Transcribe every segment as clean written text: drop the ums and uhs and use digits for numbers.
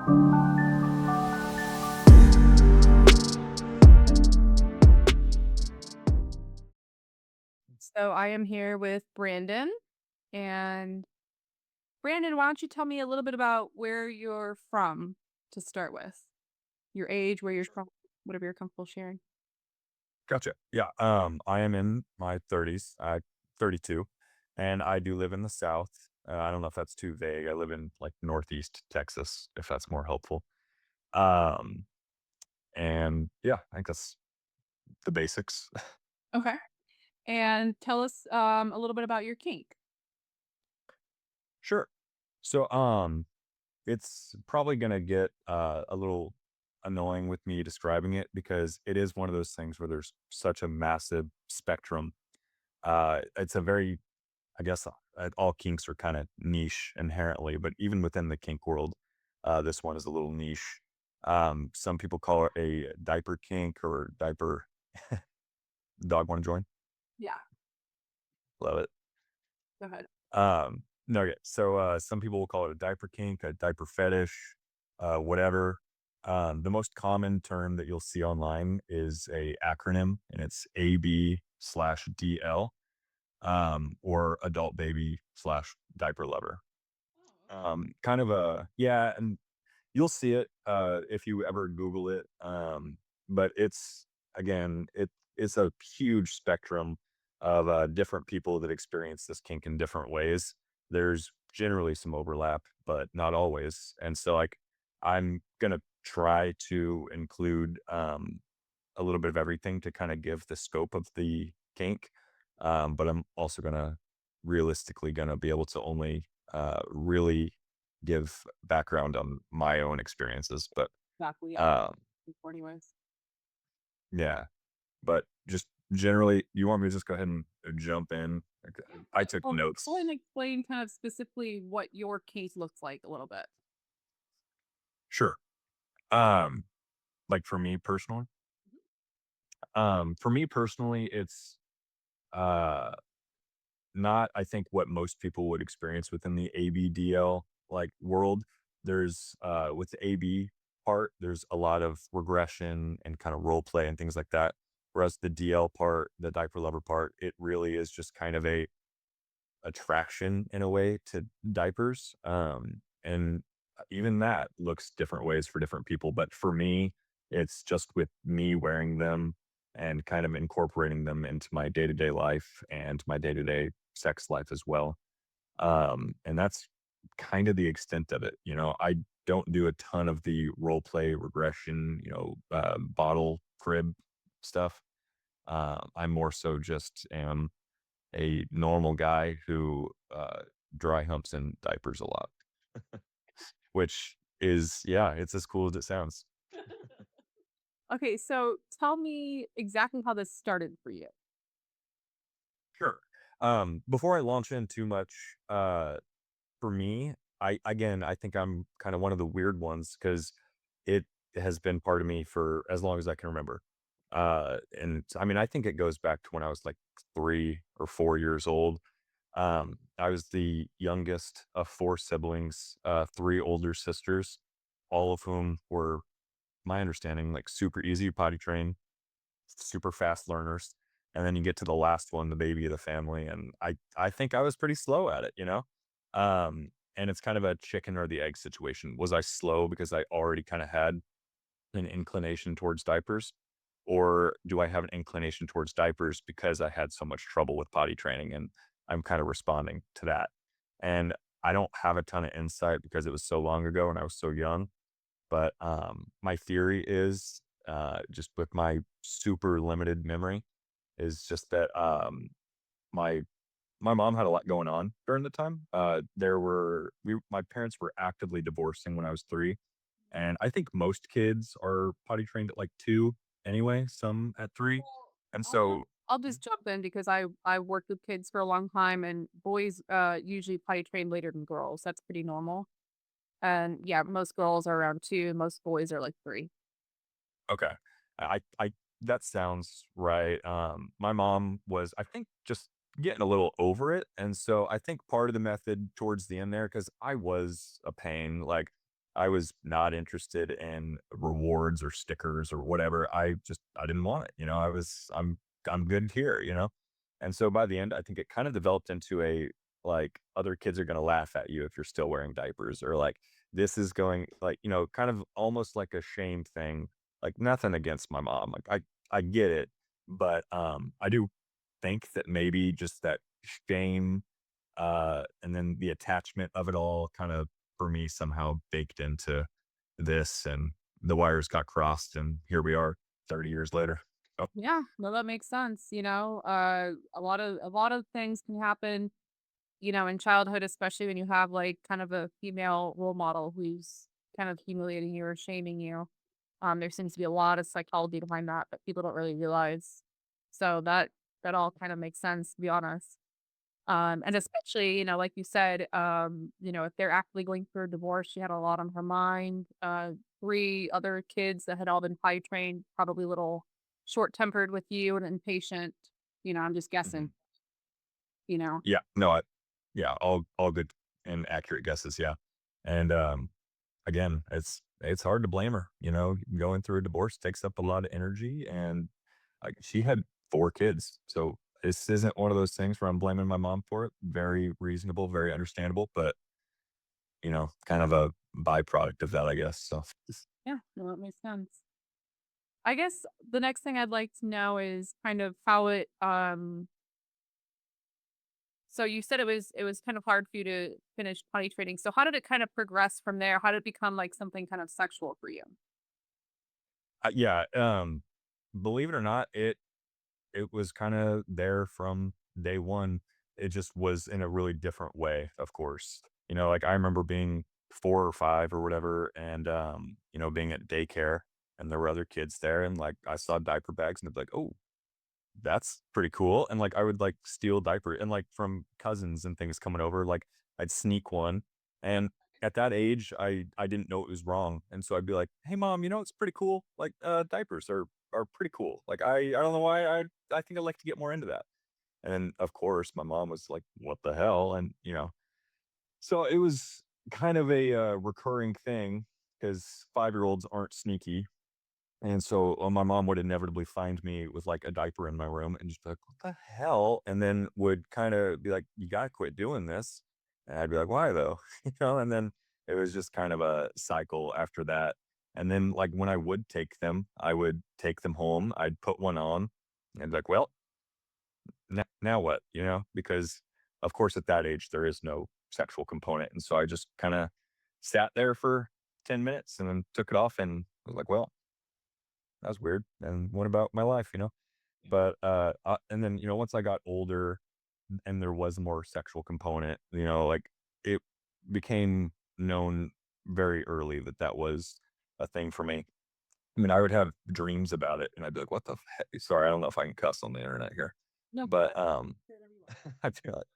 So I am here with Brandon. And Brandon, why don't you tell me a little bit about where you're from to start with? Your age, where you're from, whatever you're comfortable sharing. Gotcha. Yeah. I am in my 30s. I 32, and I do live in the South. I don't know if that's too vague. I live in like Northeast Texas, if that's more helpful. Um, and yeah, I think that's the basics. Okay. And tell us a little bit about your kink. Sure. So, it's probably gonna get a little annoying with me describing it because it is one of those things where there's such a massive spectrum. It's a very I guess all kinks are kind of niche inherently, but even within the kink world, this one is a little niche. Some people call it a diaper kink or diaper. Dog want to join? Yeah, Love it. go ahead. No, okay. So some people will call it a diaper kink, a diaper fetish, whatever. The most common term that you'll see online is a acronym, and it's AB/DL, or adult baby slash diaper lover. Kind of a yeah, and you'll see it if you ever Google it. But it's again, it's a huge spectrum of different people that experience this kink in different ways. There's generally some overlap, but not always. And so, like, I'm gonna try to include a little bit of everything to kind of give the scope of the kink. But I'm also gonna realistically gonna be able to only really give background on my own experiences. But Exactly. Yeah. um, Anyways. yeah, but just generally, you want me to just go ahead and jump in? I took Well, go ahead notes. and explain kind of specifically what your case looks like a little bit. Sure. Like for me personally, it's uh not, I think, what most people would experience within the ABDL like world. There's with the AB part, there's a lot of regression and kind of role play and things like that. Whereas the DL part, the diaper lover part, it really is just kind of a attraction in a way to diapers. And even that looks different ways for different people. But for me, it's just with me wearing them and kind of incorporating them into my day to day life and my day to day sex life as well. And that's kind of the extent of it. I don't do a ton of the role play regression, bottle crib stuff. I more so just am a normal guy who dry humps in diapers a lot, which is, yeah, it's as cool as it sounds. Okay, so tell me exactly how this started for you. Sure. Before I launch in too much, for me, I think I'm kind of one of the weird ones because it has been part of me for as long as I can remember. And I mean, I think it goes back to when I was like 3 or 4 years old. I was the youngest of four siblings, three older sisters, all of whom were, my understanding, like super easy to potty train, super fast learners. And then you get to the last one, the baby of the family, and I think I was pretty slow at it. And it's kind of a chicken or the egg situation. Was I slow because I already kind of had an inclination towards diapers? Or do I have an inclination towards diapers because I had so much trouble with potty training and I'm kind of responding to that? And I don't have a ton of insight because it was so long ago and I was so young. But my theory is just with my super limited memory is just that my my mom had a lot going on during the time. My parents were actively divorcing when I was 3, and I think most kids are potty trained at like 2 anyway, some at 3. Well, And I'll just so I'll just jump in because I worked with kids for a long time and boys usually potty train later than girls. That's pretty normal. And yeah, most girls are around 2, most boys are like 3. okay. I that sounds right. My mom was, I think, just getting a little over it, and so I think part of the method towards the end there, because I was a pain, like, I was not interested in rewards or stickers or whatever. I didn't want it. I'm good here, And so by the end, I think it kind of developed into a like other kids are going to laugh at you if you're still wearing diapers, or like this is going like, kind of almost like a shame thing. Like nothing against my mom. Like I get it, but I do think that maybe just that shame, and then the attachment of it all kind of for me somehow baked into this, and the wires got crossed, and here we are 30 years later. Oh, Yeah, no, that makes sense. A lot of things can happen, in childhood, especially when you have like kind of a female role model who's kind of humiliating you or shaming you. There seems to be a lot of psychology behind that that people don't really realize. So that all kind of makes sense, to be honest. And especially, like you said, if they're actively going through a divorce, she had a lot on her mind. Three other kids that had all been potty trained, probably a little short tempered with you and impatient. I'm just mhm. guessing, you know. Yeah, no, yeah, all good and accurate guesses. Yeah. And again, it's hard to blame her. Going through a divorce takes up a lot of energy, and like she had 4 kids, so this isn't one of those things where I'm blaming my mom for it. Very reasonable, very understandable, but kind of a byproduct of that, I guess. So Yeah, no, that makes sense. I guess the next thing I'd like to know is kind of how it so you said it was kind of hard for you to finish potty training. So how did it kind of progress from there? How did it become like something kind of sexual for you? yeah, believe it or not, it was kind of there from day one. It just was in a really different way, of course. Like I remember being 4 or 5 or whatever, and being at daycare, and there were other kids there, and like I saw diaper bags, and they'd be like, "Oh, that's pretty cool." And like I would like steal diaper, and like from cousins and things coming over, like I'd sneak one. And at that age, I didn't know it was wrong. And so I'd be like, "Hey mom, it's pretty cool. Like diapers are pretty cool. Like I don't know why I think I'd like to get more into that." And then of course my mom was like, "What the hell?" And so it was kind of a recurring thing, because 5-year-olds aren't sneaky. And so, my mom would inevitably find me with, like, a diaper in my room and just be like, "What the hell?" And then would kinda be like, "You gotta quit doing this." And I'd be like, "Why though?" And then it was just kind of a cycle after that. And then, like, when I would take them, I would take them home, I'd put one on, and be like, "Well, now what?" Because, of course, at that age, there is no sexual component, and so I just kinda sat there for 10 minutes and then took it off and was like, "Well, that was weird. And what about my life?" But and then once I got older and there was more sexual component, like it became known very early that that was a thing for me. I mean, I would have dreams about it, and I'd be like, "What the heck?" Sorry, I don't know if I can cuss on the internet here, No, but I feel like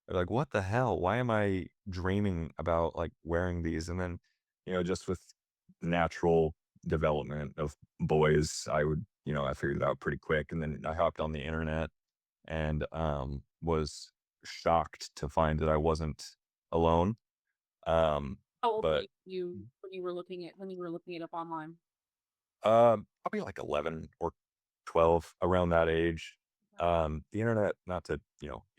they're like, "What the hell? Why am I dreaming about, like, wearing these?" And then, just with natural development of boys, I figured it out pretty quick, and then I hopped on the internet and, was shocked to find that I wasn't alone, um, how old were but you when you were looking it up online? probably like 11 or 12, around that age. The internet, not to,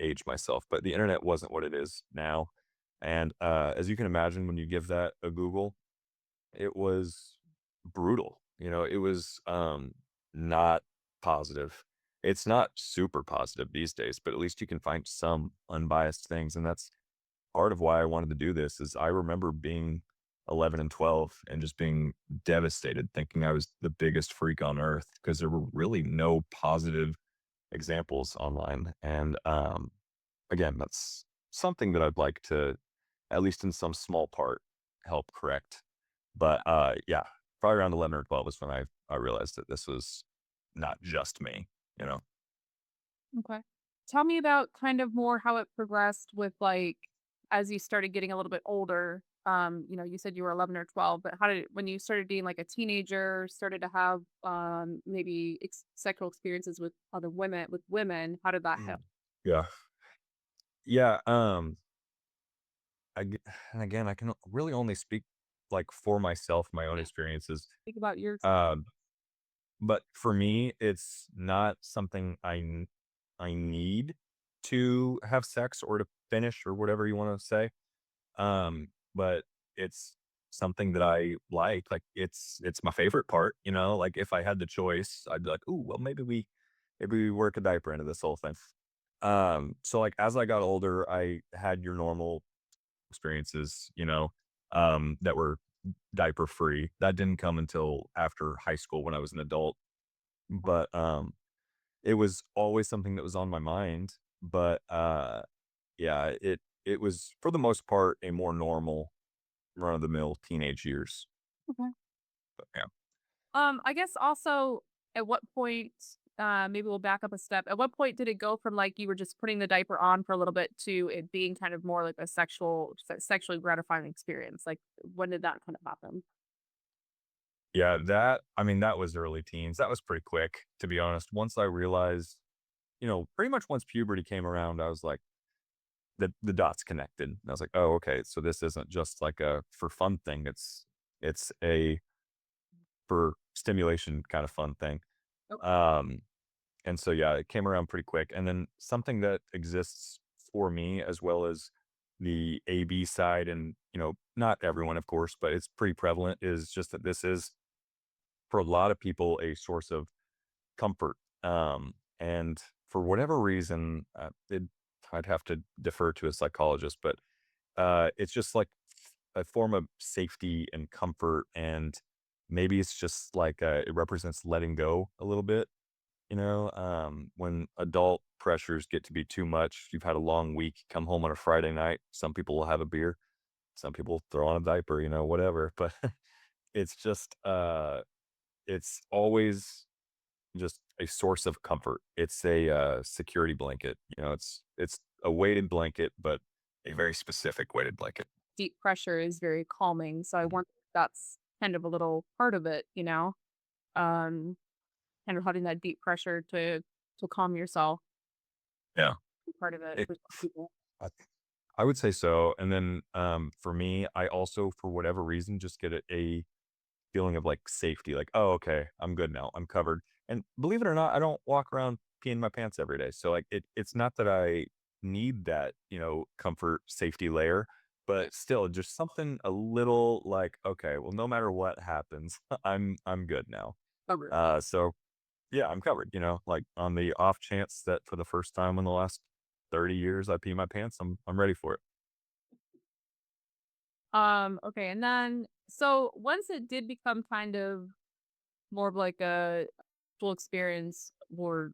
age myself, but the internet wasn't what it is now. And as you can imagine, when you give that a Google, it was brutal. It was not positive. It's not super positive these days, but at least you can find some unbiased things. And that's part of why I wanted to do this. Is I remember being 11 and 12 and just being devastated, thinking I was the biggest freak on earth, because there were really no positive examples online. And again, that's something that I'd like to, at least in some small part, help correct. But yeah, probably around 11 or 12 is when I realized that this was not just me, you know. Okay. Tell me about kind of more how it progressed with like as you started getting a little bit older. You said you were 11 or 12, but how did when you started being like a teenager, started to have maybe sexual experiences with other women, how did that help? Mm. Yeah. Yeah. And again, I can really only speak like for myself, my own Yeah. experiences. Think about your Um, but for me, it's not something I need to have sex or to finish or whatever you want to say. But it's something that I like. Like it's my favorite part, you know. Like if I had the choice, I'd be like, "Ooh, well, maybe we work a diaper into this whole thing." So like as I got older, I had your normal experiences, that were diaper free. That didn't come until after high school when I was an adult, but it was always something that was on my mind. But yeah, it was for the most part a more normal run of the mill teenage years. okay. But yeah. I guess also at what point, maybe we'll back up a step. At what point did it go from like you were just putting the diaper on for a little bit to it being kind of more like a sexually gratifying experience? Like when did that kind of happen? Yeah, that was early teens. That was pretty quick, to be honest. Once I realized, pretty much once puberty came around, I was like, the dots connected. And I was like, oh, okay. So this isn't just like a for fun thing. It's a for stimulation kind of fun thing. Okay. Um, and so yeah, it came around pretty quick. And then something that exists for me as well as the AB side, and not everyone, of course, but it's pretty prevalent, is just that this is for a lot of people a source of comfort. And for whatever reason, I'd have to defer to a psychologist, but it's just like a form of safety and comfort. And maybe it's just like it represents letting go a little bit. When adult pressures get to be too much, you've had a long week, you come home on a Friday night. Some people will have a beer, some people throw on a diaper, whatever. But it's just, it's always just a source of comfort. It's a, security blanket, it's a weighted blanket, but a very specific weighted blanket. Deep pressure is very calming. So I wonder if that's kind of a little part of it, um, kind of having that deep pressure to calm yourself. Yeah. Part of it It for some people. I I would say so, and then, for me, I also, for whatever reason, just get a feeling of, like, safety, like, "Oh, okay, I'm good now, I'm covered," and believe it or not, I don't walk around peeing my pants every day, so, like, it's not that I need that, comfort, safety layer, but still, just something a little like, "Okay, well, no matter what happens, I'm good now." Covered. So yeah, I'm covered, like, on the off chance that for the first time in the last 30 years I pee my pants, I'm ready for it. Okay, and then so once it did become kind of more of like a full experience, or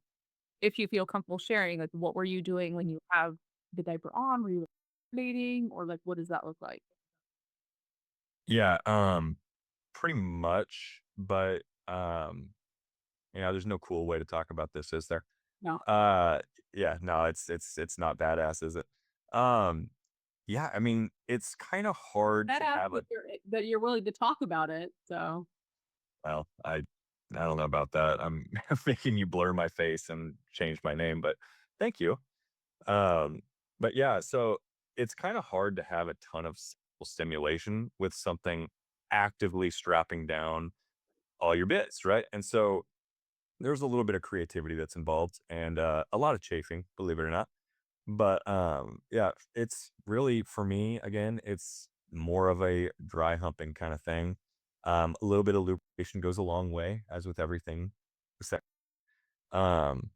if you feel comfortable sharing, like what were you doing when you have the diaper on? Were you dating or like what does that look like? Yeah, pretty much, but, there's no cool way to talk about this, is there? No. Uh, yeah, no, it's not badass, is it? Um, yeah, I mean, it's kinda hard That to asks have a that you're willing to talk about it. So well, I don't know about that. I'm making you blur my face and change my name, but thank you. Um, but yeah, so it's kinda hard to have a ton of stimulation with something actively strapping down all your bits, right? And so there's a little bit of creativity that's involved and a lot of chafing, believe it or not. But yeah, it's really for me again, it's more of a dry humping kind of thing. A little bit of lubrication goes a long way, as with everything. Except- Um,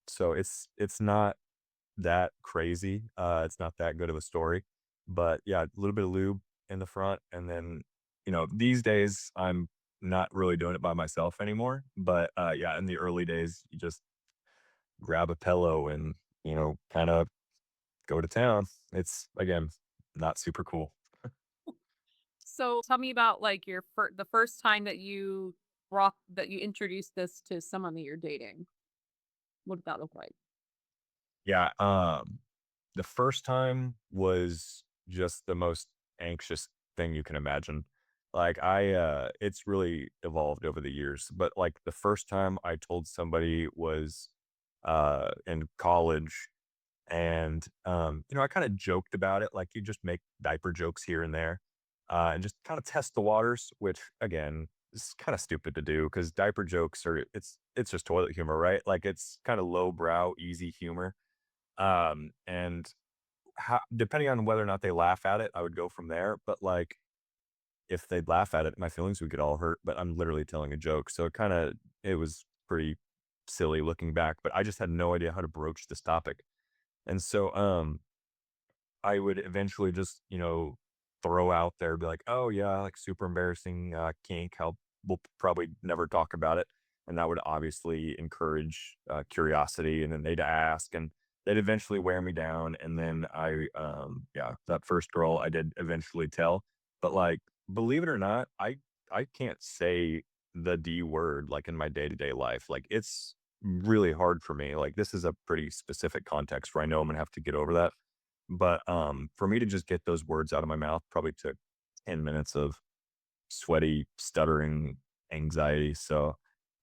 so it's not that crazy. It's not that good of a story, but yeah, a little bit of lube in the front, and then these days I'm not really doing it by myself anymore. But yeah, in the early days, you just grab a pillow and kind of go to town. It's again not super cool. so tell me about like the first time that you introduced this to someone that you're dating. What did that look like? Yeah, the first time was just the most anxious thing you can imagine. Like it's really evolved over the years, but like the first time I told somebody was in college, and I kind of joked about it, like you just make diaper jokes here and there. and just kind of test the waters, which again is kind of stupid to do because diaper jokes are it's just toilet humor, right? Like it's kind of low brow, easy humor. And depending on whether or not they laugh at it, I would go from there. But like if they'd laugh at it, my feelings would get all hurt. But I'm literally telling a joke, so it was pretty silly looking back. But I just had no idea how to broach this topic, and so I would eventually just, throw out there, be like, "Oh yeah, like super embarrassing kink. How we'll probably never talk about it," and that would obviously encourage curiosity, and then they'd ask, and they'd eventually wear me down, and then yeah, that first girl I did eventually tell, but like, believe it or not, I can't say the D word like in my day to day life. Like it's really hard for me. Like this is a pretty specific context where I know I'm gonna have to get over that, but, for me to just get those words out of my mouth probably took 10 minutes of sweaty, stuttering anxiety, so,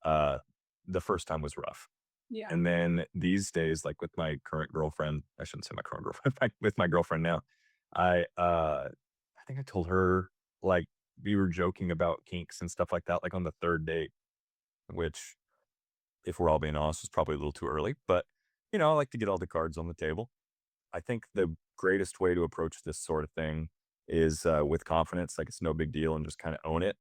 uh, the first time was rough. Yeah. And then these days, like, with my current girlfriend, I shouldn't say my current girlfriend, with my girlfriend now, I, I think I told her, like, we were joking about kinks and stuff like that, like, on the 3rd date, which, if we're all being honest, was probably a little too early, but, I like to get all the cards on the table. I think the greatest way to approach this sort of thing is, with confidence, like, it's no big deal and just kinda own it.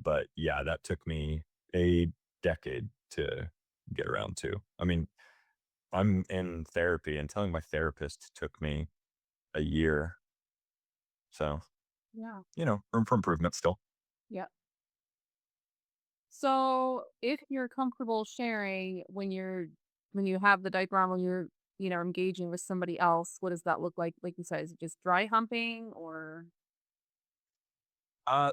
But, yeah, that took me a decade to get around to. I mean, I'm in therapy, and telling my therapist took me a year, so, Yeah. room for improvement still. Yeah. So, if you're comfortable sharing when you have the diaper on, when you're, engaging with somebody else, what does that look like? Like you said, is it just dry humping or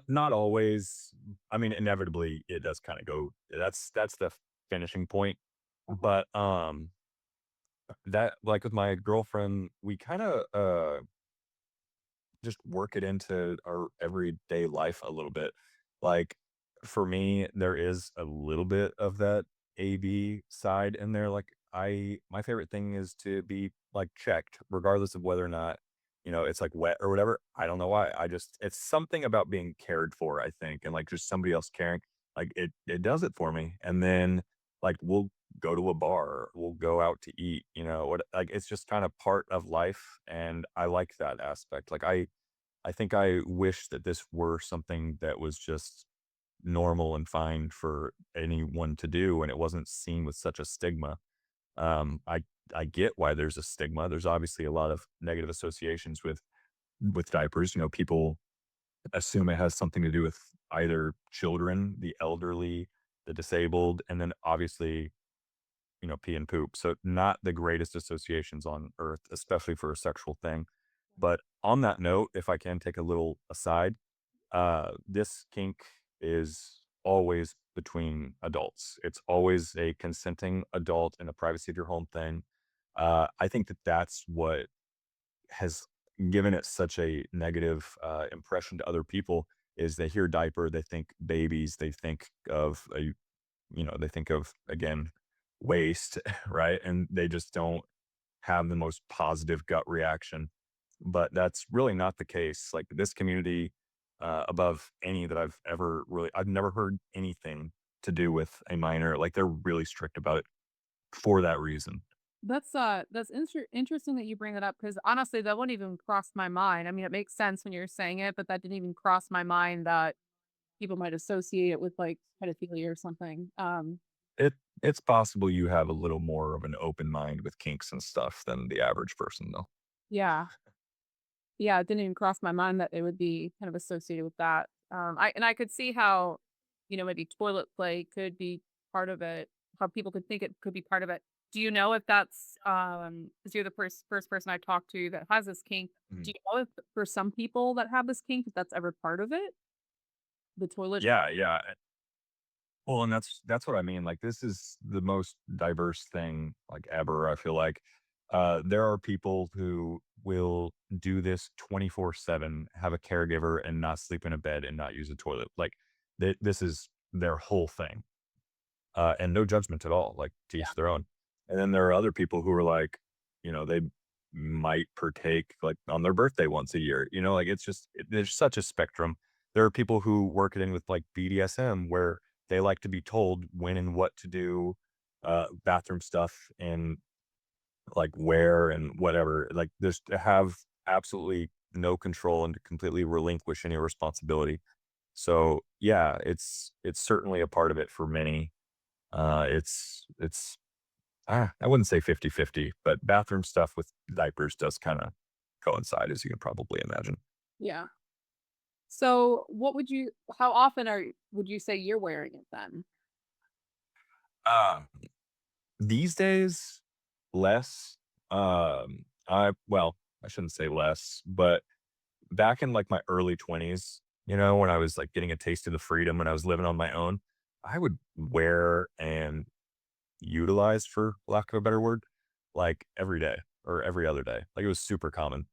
Not always. I mean, inevitably, it does kinda go that's the finishing point, but, that like, with my girlfriend, we kinda, just work it into our everyday life a little bit. Like, for me, there is a little bit of that AB side in there. Like, my favorite thing is to be like checked, regardless of whether or not, it's like wet or whatever. I don't know why. It's something about being cared for, I think, and like just somebody else caring. Like it does it for me. And then like we'll go to a bar, we'll go out to eat, what like it's just kind of part of life. And I like that aspect. Like I think I wish that this were something that was just normal and fine for anyone to do, and it wasn't seen with such a stigma. I get why there's a stigma. There's obviously a lot of negative associations with diapers. People assume it has something to do with either children, the elderly, the disabled, and then obviously, pee and poop. So not the greatest associations on earth, especially for a sexual thing. But on that note, if I can take a little aside, this kink is always between adults. It's always a consenting adult in the privacy of your home thing. I think that that's what has given it such a negative impression to other people. Is they hear diaper, they think babies, they think of they think of again waste, right? And they just don't have the most positive gut reaction, but that's really not the case. Like this community, above any that I've never heard anything to do with a minor. Like they're really strict about it for that reason. that's interesting that you bring that up because honestly, that wouldn't even cross my mind. I mean, it makes sense when you're saying it, but that didn't even cross my mind that people might associate it with like pedophilia or something. It it's possible you have a little more of an open mind with kinks and stuff than the average person, though. Yeah. Yeah, it didn't even cross my mind that it would be kind of associated with that. I could see how, maybe toilet play could be part of it. How people could think it could be part of it. Do you know if that's because you're the first person I talked to that has this kink? Do Mhm. you know if for some people that have this kink, if that's ever part of it? The toilet. Yeah, yeah. Well, and that's what I mean. Like this is the most diverse thing like ever. I feel like there are people who will do this 24/7, have a caregiver and not sleep in a bed and not use a toilet. Like this is their whole thing. And no judgment at all. Like to Yeah. each their own. And then there are other people who are like, they might partake like on their birthday once a year. You know, like it's just there's such a spectrum. There are people who work it in with like BDSM where they like to be told when and what to do, bathroom stuff and like where and whatever. Like just to have absolutely no control and to completely relinquish any responsibility. So yeah, it's certainly a part of it for many. It's I wouldn't say 50-50, but bathroom stuff with diapers does kinda coincide, as you can probably imagine. Yeah. So, how often would you say you're wearing it then? Um, these days, less, I shouldn't say less, but back in, like, my early 20s, you know, when I was, like, getting a taste of the freedom and I was living on my own, I would wear and utilize, for lack of a better word, like, every day or every other day. Like, it was super common.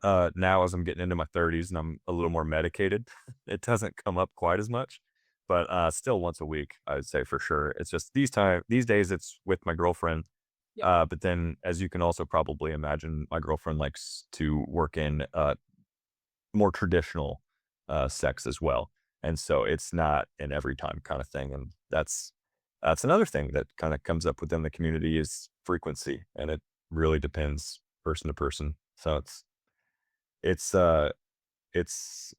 Now as I'm getting into my 30s and I'm a little more medicated, it doesn't come up quite as much, but, still once a week, I would say for sure. It's just these days, it's with my girlfriend, Yep. but then as you can also probably imagine, my girlfriend likes to work in, more traditional, sex as well, and so it's not an every time kinda thing, and that's another thing that kinda comes up within the community is frequency, and it really depends person to person. So it's it's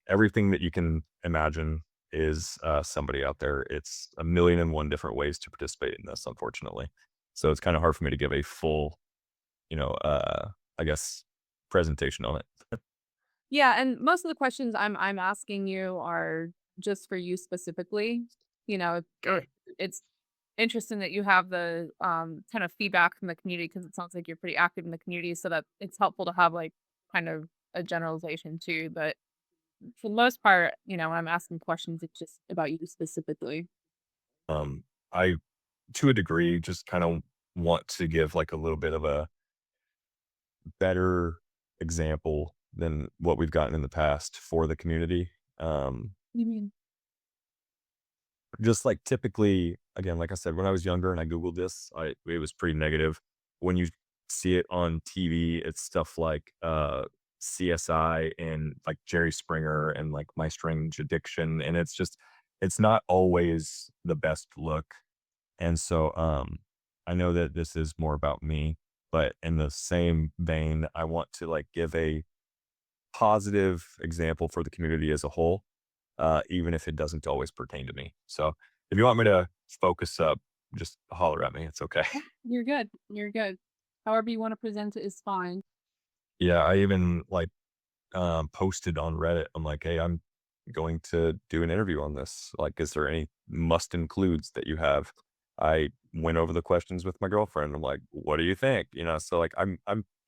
everything that you can imagine is, somebody out there. It's a million and one different ways to participate in this, unfortunately. So it's kinda hard for me to give a full, you know, I guess, presentation on it. Yeah, and most of the questions I'm asking you are just for you specifically. You know, it's interesting that you have the kind of feedback from the community because it sounds like you're pretty active in the community, so that it's helpful to have like kind of a generalization too. But for the most part, when I'm asking questions, it's just about you specifically. I, to a degree, just kinda want to give, like, a little bit of a better example than what we've gotten in the past for the community. Um, You mean? just like typically, again, like I said, when I was younger and I Googled this, it was pretty negative. When you see it on TV, it's stuff like CSI and like Jerry Springer and like My Strange Addiction. And it's not always the best look. And so I know that this is more about me, but in the same vein, I want to like give a positive example for the community as a whole, even if it doesn't always pertain to me. So if you want me to focus up, just holler at me. It's okay. Yeah, you're good. You're good. However you want to present it is fine. Yeah, I even like posted on Reddit. I'm like, hey, I'm going to do an interview on this. Like, is there any must includes that you have? I went over the questions with my girlfriend. I'm like, what do you think? You know, so like I'm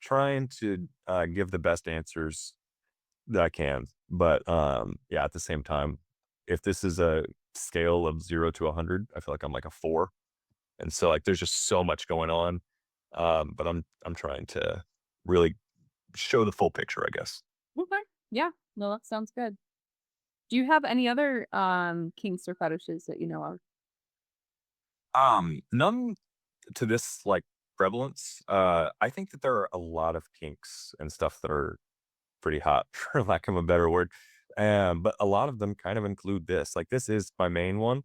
trying to give the best answers that I can. But yeah, at the same time, if this is a scale of 0 to 100, I feel like I'm like a 4. And so like there's just so much going on. But I'm trying to really show the full picture, I guess. Okay. Yeah. No, that sounds good. Do you have any other kinks or fetishes that you know of? None to this like prevalence. I think that there are a lot of kinks and stuff that are pretty hot, for lack of a better word. But a lot of them kind of include this. Like this is my main one.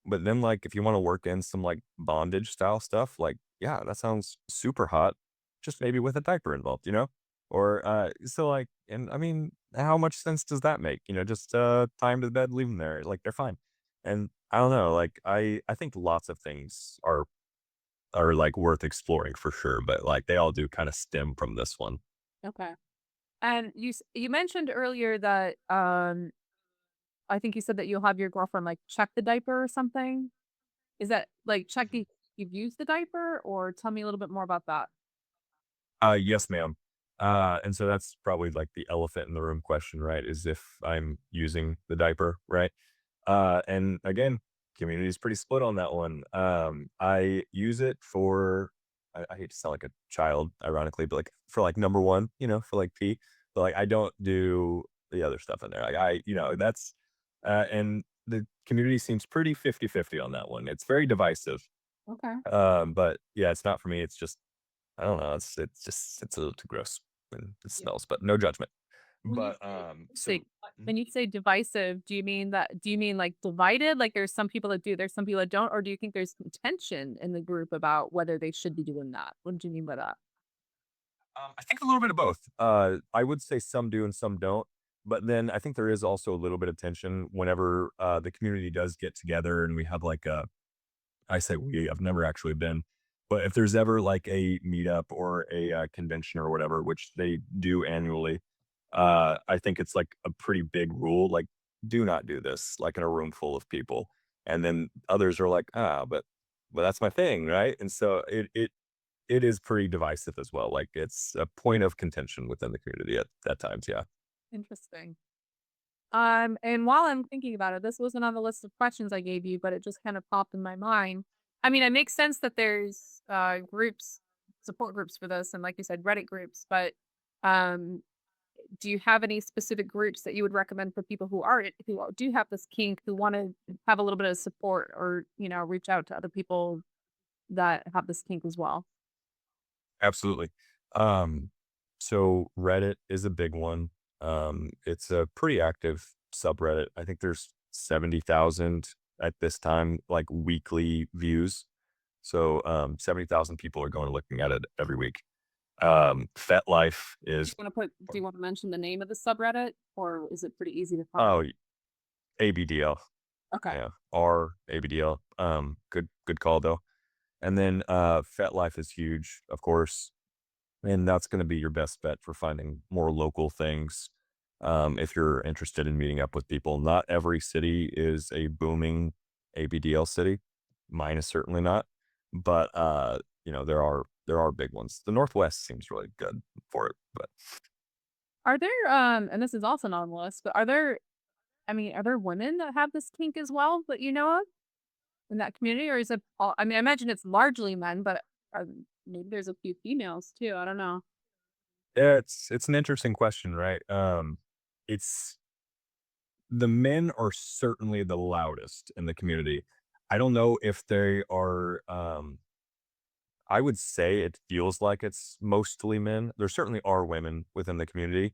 But then like if you want to work in some like bondage style stuff, like yeah, that sounds super hot. Just maybe with a diaper involved, you know? Or so like and I mean, how much sense does that make? You know, just tie 'em to the bed, leave them there. Like they're fine. And I don't know, like I think lots of things are like worth exploring for sure, but like they all do kind of stem from this one. Okay. And you mentioned earlier that I think you said that you'll have your girlfriend like check the diaper or something. Is that like checking you've used the diaper, or tell me a little bit more about that? Yes, ma'am. And so that's probably like the elephant in the room question, right? Is if I'm using the diaper, right? And again, community is pretty split on that one. I use it for, I hate to sound like a child, ironically, but like for like number one, you know, for like pee, but like I don't do the other stuff in there. Like and the community seems pretty 50-50 on that one. It's very divisive. Okay. But yeah, it's not for me. It's just I don't know. It's a little too gross when it Yeah. smells, but no judgment. When you But say so mhm. when you say divisive, do you mean like divided? Like there's some people that do, there's some people that don't, or do you think there's tension in the group about whether they should be doing that? What do you mean by that? I think a little bit of both. I would say some do and some don't. But then I think there is also a little bit of tension whenever the community does get together and we have like a, I say we, I've never actually been, but if there's ever like a meetup or a convention or whatever, which they do annually, I think it's like a pretty big rule, like do not do this, like in a room full of people. And then others are like, but that's my thing, right? And so it is pretty divisive as well. Like it's a point of contention within the community at times. Yeah, Interesting. And while I'm thinking about it, this wasn't on the list of questions I gave you, but it just kind of popped in my mind. I mean, it makes sense that there's groups, support groups for this, and like you said, Reddit groups. But um, do you have any specific groups that you would recommend for people who do have this kink, who want to have a little bit of support, or reach out to other people that have this kink as well? absolutely. Um, so Reddit is a big one. It's a pretty active subreddit. I think there's 70,000 at this time, like weekly views. So 70,000 people are going and looking at it every week. FetLife Do you is want to put? Do you want to mention the name of the subreddit, or is it pretty easy to find? oh ABDL. Okay. Yeah, R ABDL. Good call though. And then FetLife is huge, of course. And that's going to be your best bet for finding more local things. If you're interested in meeting up with people, not every city is a booming ABDL city. Mine is certainly not, but there are big ones. The Northwest seems really good for it, but Are there and this is also not on the list, but are there women that have this kink as well that you know of in that community, or is it all? I mean, I imagine it's largely men, but are, maybe there's a few females too. I don't know. yeah, it's an interesting question, right? It's the men are certainly the loudest in the community. I don't know if they are. I would say it feels like it's mostly men. There certainly are women within the community.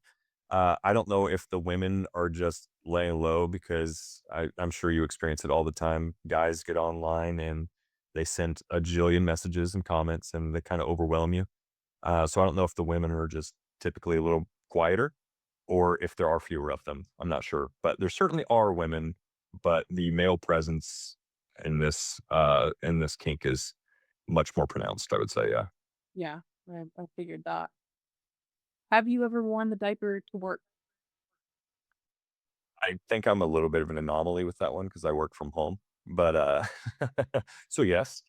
I don't know if the women are just laying low because I'm sure you experience it all the time. Guys get online and they send a jillion messages and comments and they kind of overwhelm you. So I don't know if the women are just typically a little quieter or if there are fewer of them. I'm not sure, but there certainly are women. But the male presence in this kink is much more pronounced, I would say, yeah. Yeah, I figured that. Have you ever worn the diaper to work? I think I'm a little bit of an anomaly with that one because I work from home, but, so yes.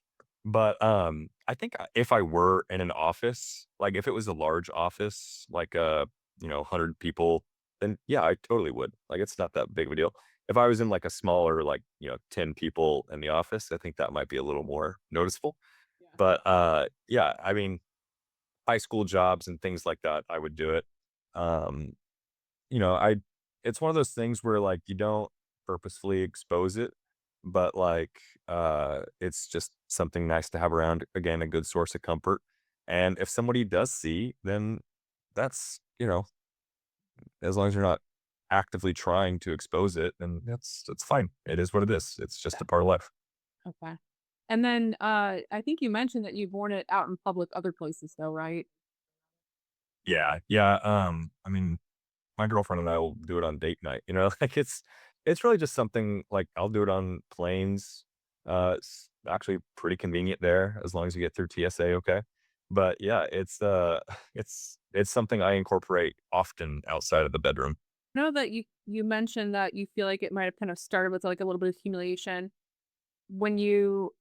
But, I think if I were in an office, like, if it was a large office, like, 100 people, then, yeah, I totally would. Like, it's not that big of a deal. If I was in, like, a smaller, like, 10 people in the office, I think that might be a little more noticeable. Yeah. But, yeah, I mean, high school jobs and things like that, I would do it. Um, I it's one of those things where, like, you don't purposefully expose it, but, like, it's just something nice to have around, again, a good source of comfort, and if somebody does see, then that's, as long as you're not actively trying to expose it, then that's fine. It is what it is. It's just a part of life. Okay. And then I think you mentioned that you've worn it out in public other places though, right? Yeah, yeah, I mean, my girlfriend and I will do it on date night, like, it's really just something like, I'll do it on planes, it's actually pretty convenient there as long as you get through TSA okay, but yeah, it's something I incorporate often outside of the bedroom. I know that you mentioned that you feel like it might have kind of started with like a little bit of humiliation. When you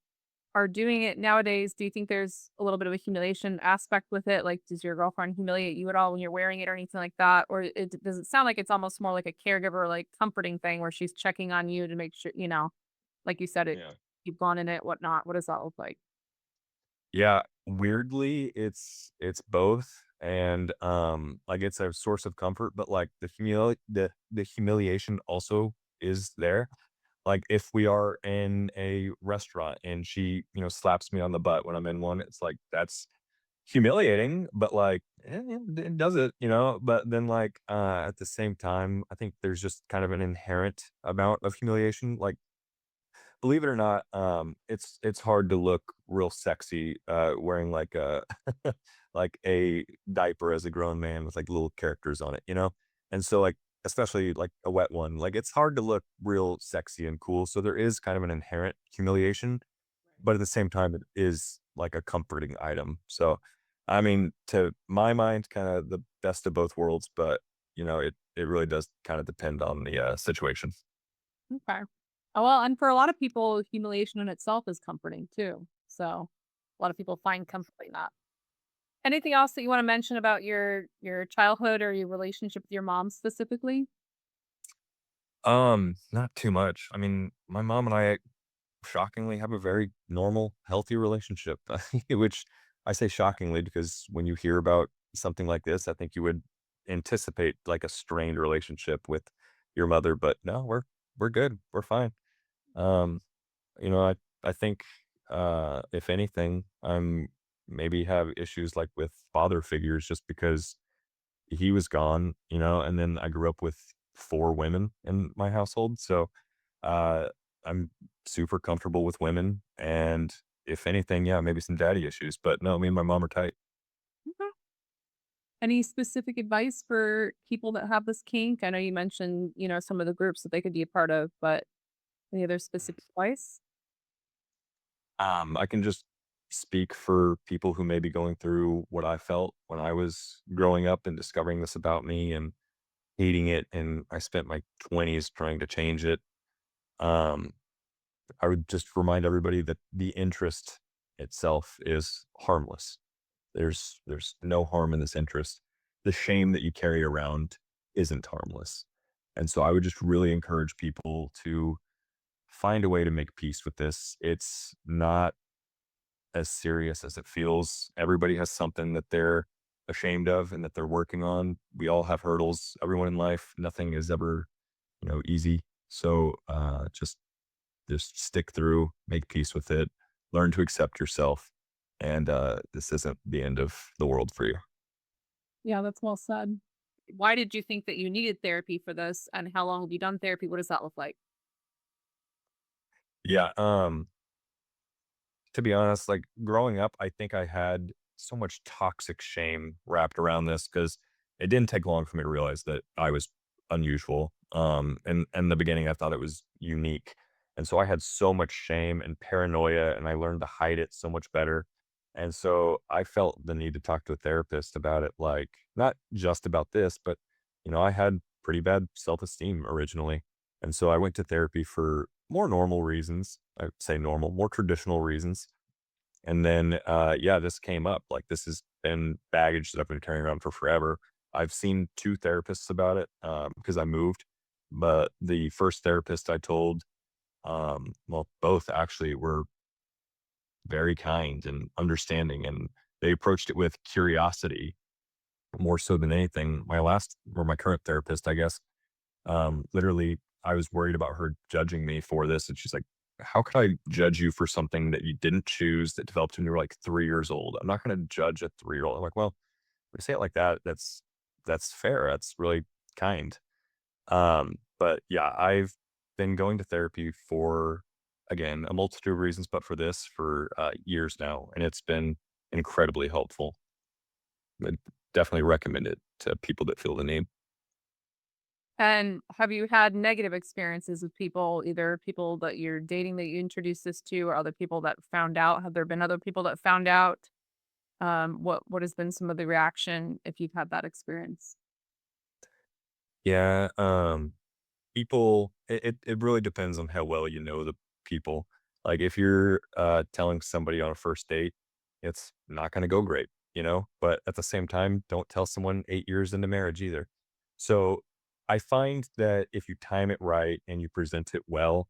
are doing it nowadays, do you think there's a little bit of a humiliation aspect with it? Like, does your girlfriend humiliate you at all when you're wearing it or anything like that? Or does it sound like it's almost more like a caregiver, like comforting thing where she's checking on you to make sure, like you said, Yeah. you've gone in it, whatnot. What does that look like? Yeah, weirdly, it's both, and, like, it's a source of comfort, but, like, the humiliation also is there. Like, if we are in a restaurant and she, slaps me on the butt when I'm in one, it's like, that's humiliating, but like it does it, you know. But then like at the same time, I think there's just kind of an inherent amount of humiliation. Like believe it or not, it's hard to look real sexy wearing like a like a diaper as a grown man with like little characters on it, you know? And so like especially like a wet one, like it's hard to look real sexy and cool. So there is kind of an inherent humiliation, but at the same time it is like a comforting item. So I mean, to my mind, kind of the best of both worlds, but you know, it really does kind of depend on the situation. Okay. Oh, well, and for a lot of people, humiliation in itself is comforting too. So a lot of people find comfort in that. Anything else that you want to mention about your childhood or your relationship with your mom specifically? Not too much. I mean, my mom and I shockingly have a very normal, healthy relationship, which I say shockingly because when you hear about something like this, I think you would anticipate like a strained relationship with your mother, but no, we're good. We're fine. Um, you know, I think if anything, I'm maybe have issues like with father figures just because he was gone, you know, and then I grew up with 4 women in my household, so, uh, I'm super comfortable with women, and if anything, yeah, maybe some daddy issues, but no, me and my mom are tight. Okay. Any specific advice for people that have this kink? I know you mentioned, some of the groups that they could be a part of, but any other specific advice? I can just speak for people who may be going through what I felt when I was growing up and discovering this about me and hating it, and I spent my 20s trying to change it. Um, I would just remind everybody that the interest itself is harmless. There's no harm in this interest. The shame that you carry around isn't harmless. And so I would just really encourage people to find a way to make peace with this. It's not as serious as it feels. Everybody has something that they're ashamed of and that they're working on. We all have hurdles. Everyone in life, nothing is ever, easy. So just stick through, make peace with it, learn to accept yourself, and this isn't the end of the world for you. Yeah, that's well said. Why did you think that you needed therapy for this, and how long have you done therapy? What does that look like? Yeah, to be honest, like growing up, I think I had so much toxic shame wrapped around this because it didn't take long for me to realize that I was unusual. And in the beginning, I thought it was unique, and so I had so much shame and paranoia, and I learned to hide it so much better. And so I felt the need to talk to a therapist about it, like not just about this, but I had pretty bad self-esteem originally, and so I went to therapy for more normal reasons. I would say normal, more traditional reasons. And then, yeah, this came up. Like this has been baggage that I've been carrying around for forever. I've seen 2 therapists about it because I moved, but the first therapist I told, well, both actually were very kind and understanding, and they approached it with curiosity more so than anything. My last or my current therapist, I guess, literally, I was worried about her judging me for this, and she's like, "How could I judge you for something that you didn't choose that developed when you were, like, 3 years old? I'm not gonna judge a 3-year-old." I'm like, "Well, when you say it like that, that's fair, that's really kind." But yeah, I've been going to therapy for, again, a multitude of reasons, but for this, for, years now, and it's been incredibly helpful. I definitely recommend it to people that feel the need. And have you had negative experiences with people, either people that you're dating that you introduced this to, or other people that found out? Have there been other people that found out? What has been some of the reaction if you've had that experience? Yeah, people it really depends on how well you know the people. Like, if you're, telling somebody on a first date, it's not gonna go great, you know? But at the same time, don't tell someone 8 years into marriage either. So, I find that if you time it right and you present it well,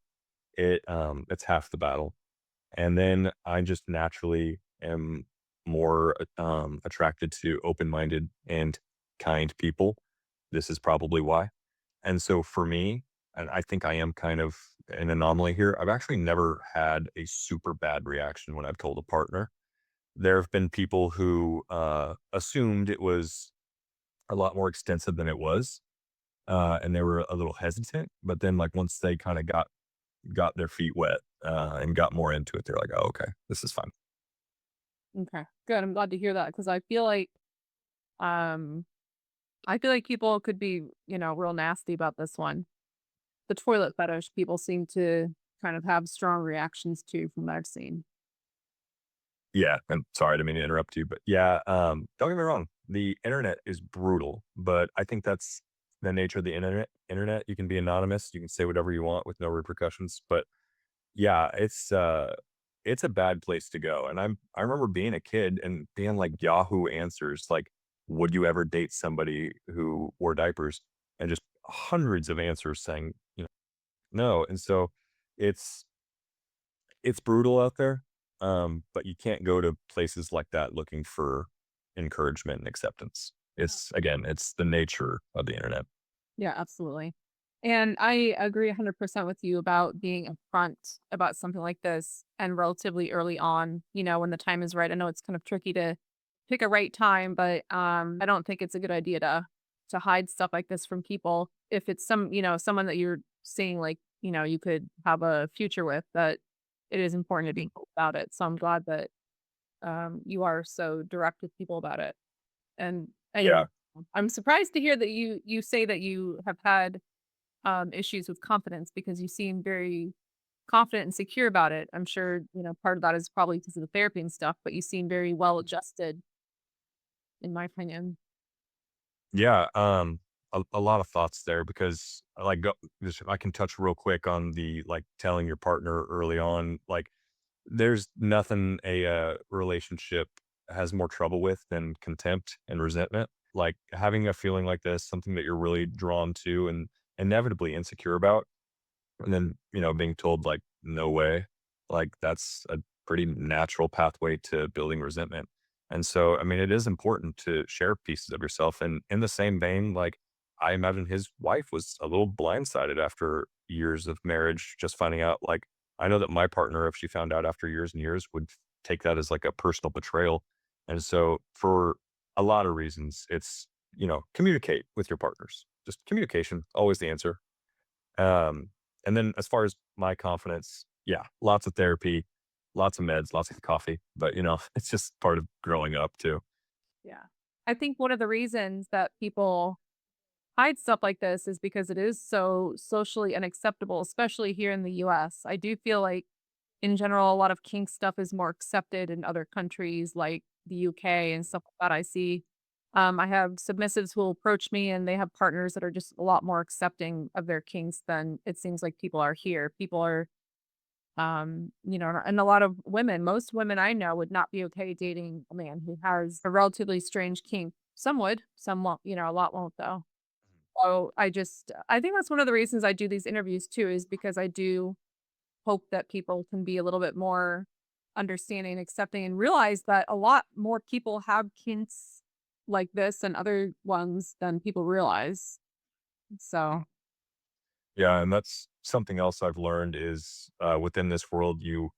it's half the battle. And then I just naturally am more, attracted to open-minded and kind people. This is probably why. And so for me, and I think I am kind of an anomaly here, I've actually never had a super bad reaction when I've told a partner. There have been people who assumed it was a lot more extensive than it was, and they were a little hesitant. But then, like once they kind of got their feet wet and got more into it, they're like, "Oh, okay, this is fun." Okay, good. I'm glad to hear that because um, I feel like people could be, real nasty about this one. The toilet fetish people seem to kind of have strong reactions to from what I've seen. Yeah, and sorry, I didn't mean to interrupt you, but yeah, don't get me wrong, the internet is brutal, but I think that's the nature of the internet. You can be anonymous, you can say whatever you want with no repercussions, but yeah, it's a bad place to go, and I remember being a kid and being like Yahoo Answers, like, "Would you ever date somebody who wore diapers?" And just hundreds of answers saying, no, and so it's it's brutal out there, but you can't go to places like that looking for encouragement and acceptance. It's the nature of the internet. Yeah, absolutely. And I agree 100% with you about being upfront about something like this and relatively early on, when the time is right. I know it's kind of tricky to pick a right time, but I don't think it's a good idea to hide stuff like this from people. If it's someone that you're seeing like, you could have a future with, that it is important to be about it. So I'm glad that you are so direct with people about it. And Yeah. I'm surprised to hear that you say that you have had, issues with confidence because you seem very confident and secure about it. I'm sure, part of that is probably because of the therapy and stuff, but you seem very well adjusted, in my opinion. Yeah, a lot of thoughts there because just I can touch real quick on the, like, telling your partner early on, like, there's nothing a, relationship has more trouble with than contempt and resentment. Like, having a feeling like this, something that you're really drawn to and inevitably insecure about, and then, being told, like, "No way," like, that's a pretty natural pathway to building resentment. And so, I mean, it is important to share pieces of yourself, and in the same vein, like, I imagine his wife was a little blindsided after years of marriage, just finding out, like, I know that my partner, if she found out after years and years, would take that as, like, a personal betrayal. And so, for a lot of reasons, it's, communicate with your partners. Just communication, always the answer. Um, and then as far as my confidence, yeah, lots of therapy, lots of meds, lots of coffee, but, it's just part of growing up too. Yeah. I think one of the reasons that people hide stuff like this is because it is so socially unacceptable, especially here in the US. I do feel like in general, a lot of kink stuff is more accepted in other countries like the UK and stuff like that. I have submissives who will approach me and they have partners that are just a lot more accepting of their kinks than it seems like people are here. People are, and a lot of women, most women I know would not be okay dating a man who has a relatively strange kink. Some would, some won't, a lot won't though. So I think that's one of the reasons I do these interviews too, is because I do hope that people can be a little bit more understanding and accepting and realize that a lot more people have kinks like this and other ones than people realize. So, Yeah, and that's something else I've learned is, within this world, you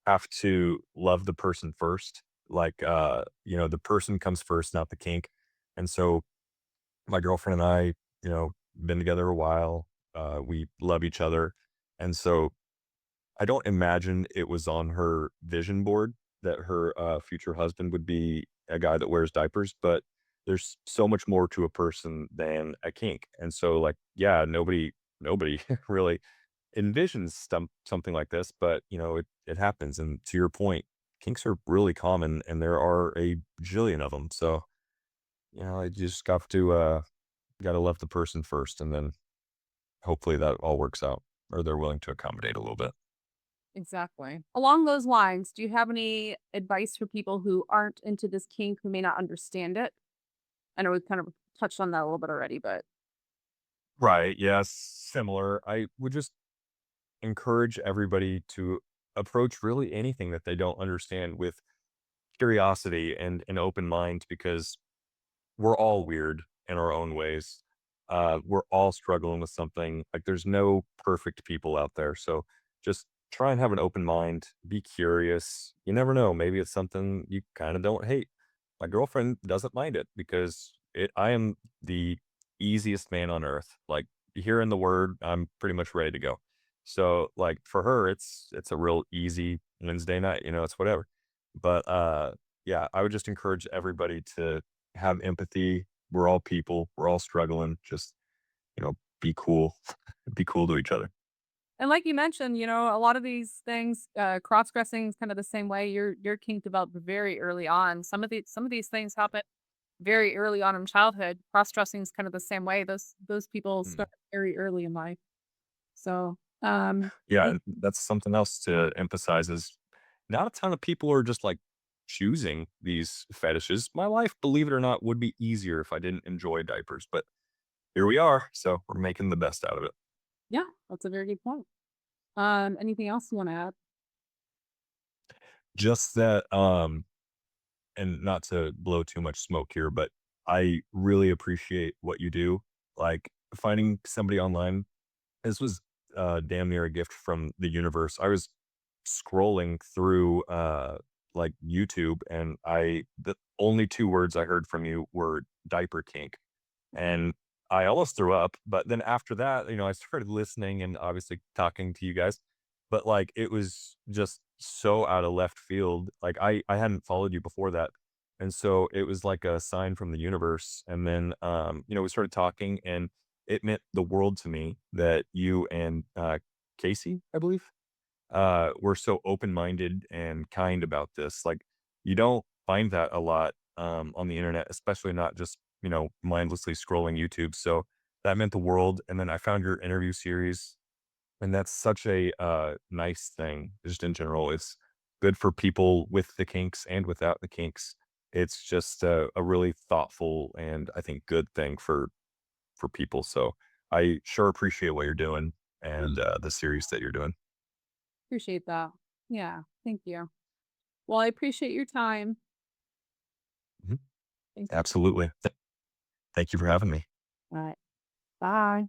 have to love the person first. Like, the person comes first, not the kink. And so my girlfriend and I, been together a while. We love each other. And so I don't imagine it was on her vision board that her, future husband would be a guy that wears diapers, but there's so much more to a person than a kink, and so, like, yeah, nobody really envisions something like this, but, it happens, and to your point, kinks are really common, and there are a jillion of them, so, I just got to, gotta love the person first, and then hopefully that all works out, or they're willing to accommodate a little bit. exactly. Along those lines, do you have any advice for people who aren't into this kink who may not understand it? I know we've kind of touched on that a little bit already, but Right, yes, similar. I would just encourage everybody to approach really anything that they don't understand with curiosity and an open mind because we're all weird in our own ways. We're all struggling with something. Like there's no perfect people out there. So just try and have an open mind, be curious. You never know, maybe it's something you kind of don't hate. My girlfriend doesn't mind it because I am the easiest man on earth. Like hearing the word, I'm pretty much ready to go. So like for her, it's a real easy Wednesday night, it's whatever. But yeah, I would just encourage everybody to have empathy. We're all people, we're all struggling. Just, be cool. Be cool to each other. And like you mentioned, a lot of these things, cross dressing is kind of the same way. Your kink developed very early on. Some of these things happen very early on in childhood. Cross dressing is kind of the same way. Those people Mm. start very early in life. So, Yeah, thank and that's something else to emphasize is not a ton of people are just like choosing these fetishes. My life, believe it or not, would be easier if I didn't enjoy diapers, but here we are. So we're making the best out of it. yeah, that's a very good point. Anything else you want to add? Just that, and not to blow too much smoke here, but I really appreciate what you do. Like finding somebody online. This was, damn near a gift from the universe. I was scrolling through, like, YouTube, and the only 2 words I heard from you were "diaper kink," and I almost threw up, but then after that, I started listening and obviously talking to you guys, but, like, it was just so out of left field. Like, I hadn't followed you before that, and so it was like a sign from the universe, and then, we started talking, and it meant the world to me that you and, Casey, I believe, were so open-minded and kind about this. Like, you don't find that a lot, on the internet, especially not just, mindlessly scrolling YouTube. So that meant the world. And then I found your interview series, and that's such a nice thing just in general. It's good for people with the kinks and without the kinks. It's just a really thoughtful and I think good thing for people. So I sure appreciate what you're doing and the series that you're doing. Appreciate that. Yeah, thank you. Well, I appreciate your time. Mhm. Thanks. Absolutely. Thank you for having me. All right. Bye.